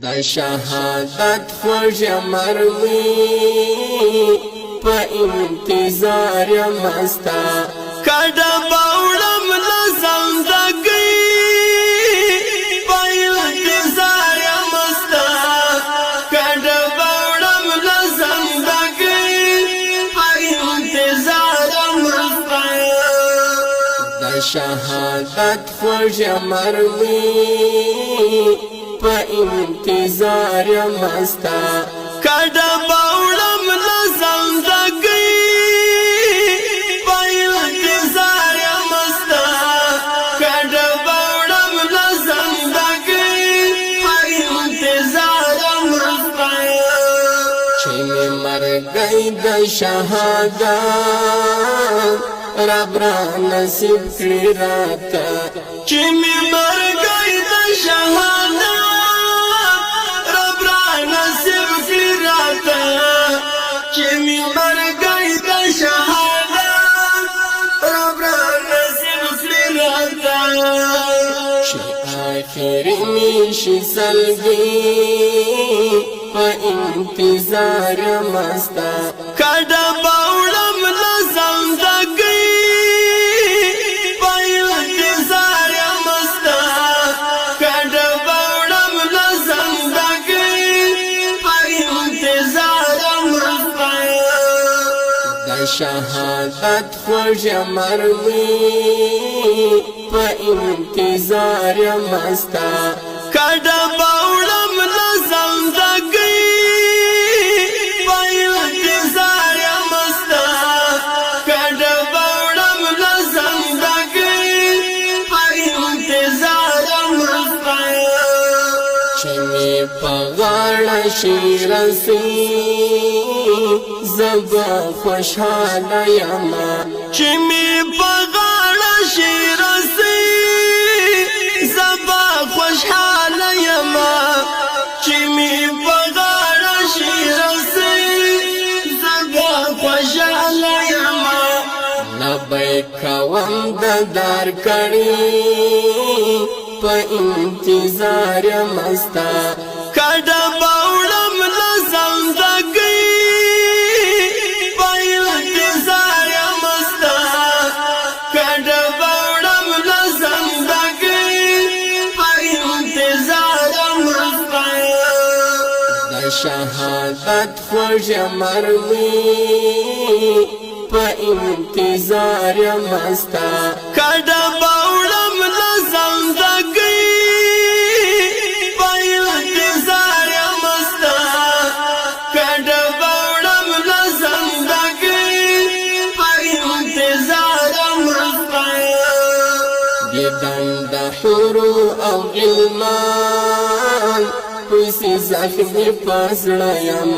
دا شهادت خوږ مروي په انتظار مستا کډه باوړم لزم دګي په انتظار مستا کډه باوړم لزم دګي په انتظار مستا دا شهادت خوږ مروي په انتظار مستا کډه باوړم لزم دګي په انتظار مستا کډه باوړم لزم دګي په انتظار مستا چې مې مرګي د شهادت رب را نصیب کړی راته چې مې مرګي د شهادت چې می مرګي د شهادت رب را نصیب کړی راته چې آخري می شي سلګي په انتظار مستا کډه باوړم لزم دګي په انتظار مستا کډه باوړم لزم دګي په انتظار شهادت خوږ مروي په انتظار مستا کډه باوړم لزم دګي په انتظار مستا کډه باوړم لزم دګي په انتظار مستا چې مې په غاړه شي رسي زبا خوشحاله یما چې می په غاړه شي رسي زبا خوشحاله یما چې می په غاړه شي رسي زبا خوشحاله یما لبیک کوم د دار کړي په انتظار مستا کډه باوړم لزم دګي شهادت خوږ مروي په انتظار مستا کډه باوړم لزم دګي په انتظار مستا کډه باوړم لزم دګي په انتظار مستا دیدن د حور او غلمان پسې زخمي پزړیم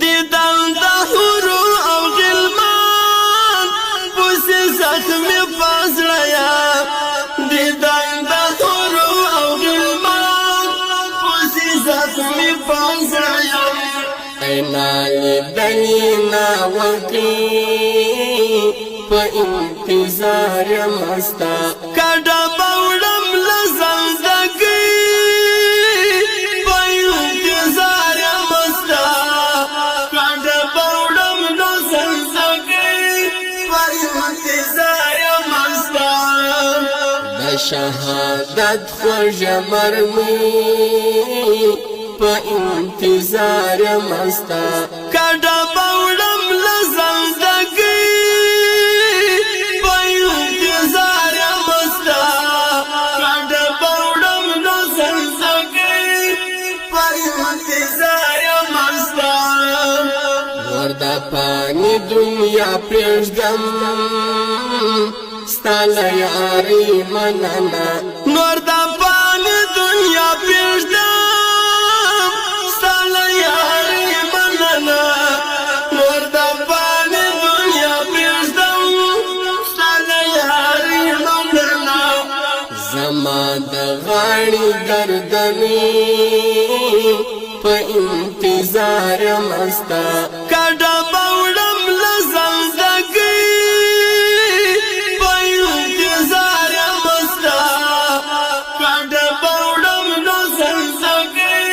دیدن د حور او غلمان پسې زخمي پزړیم دیدن د حور او غلمان پسې زخمي پزړیم اینا لیدلینا وکي په انتظار مستا کډه باوړم لزم دګي شهادت خوږ مروي په انتظار مستا کډه باوړم لزم دګي په انتظار مستا کډه باوړم لزم دګي په انتظار مستا وردا پانی دنیا پرېږدم ستاله یاري مننه نور د پانی دنیا پرېږدم ستاله یاري مننه نور د پانی دنیا پرېږدم ستاله یاري مننه زما د غاړې ګردنې په انتظار مستا کډه باوړم لزم دګي په انتظار مستا کډه باوړم لزم دګي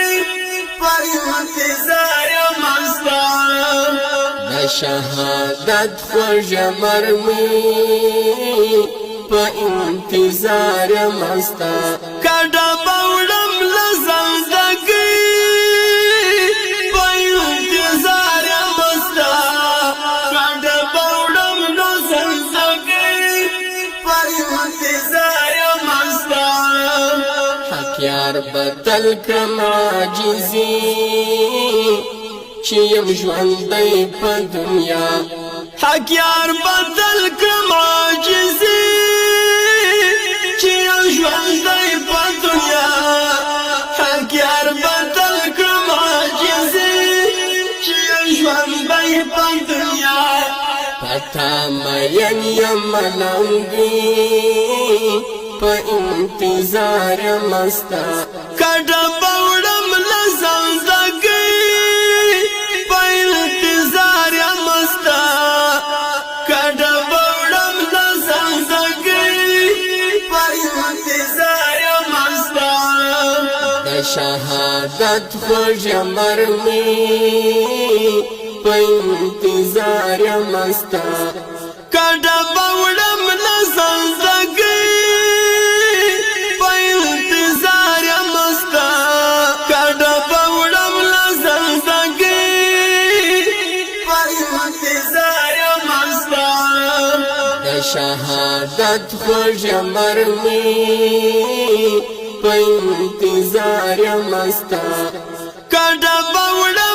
شهادت خوږ مرمي په انتظار مستا کډه باوړم لزندګي په انتظار مستا کډه باوړم لزندګي په انتظار مستا حق یار بدل کړم عاجزي چې يم ژوندی په دنیا حق یار بدل کړم عاجزي چې يم ژوندی په دنیا حق یار بدل کړم عاجزي چې يم ژوندی په دنیا پتا مین یم لنګي په انتظار مستا کډه باوړم لزندګي په انتظار مستا کډه باوړم لزندګي په انتظار مستا د شهادت خوږ مرمي په انتظار مستا کډه باوړم لزندګي په انتظار مستا کډه باوړم لزندګي په انتظار مستا د شهادت خوږ مرمي په انتظار مستا کډه باوړم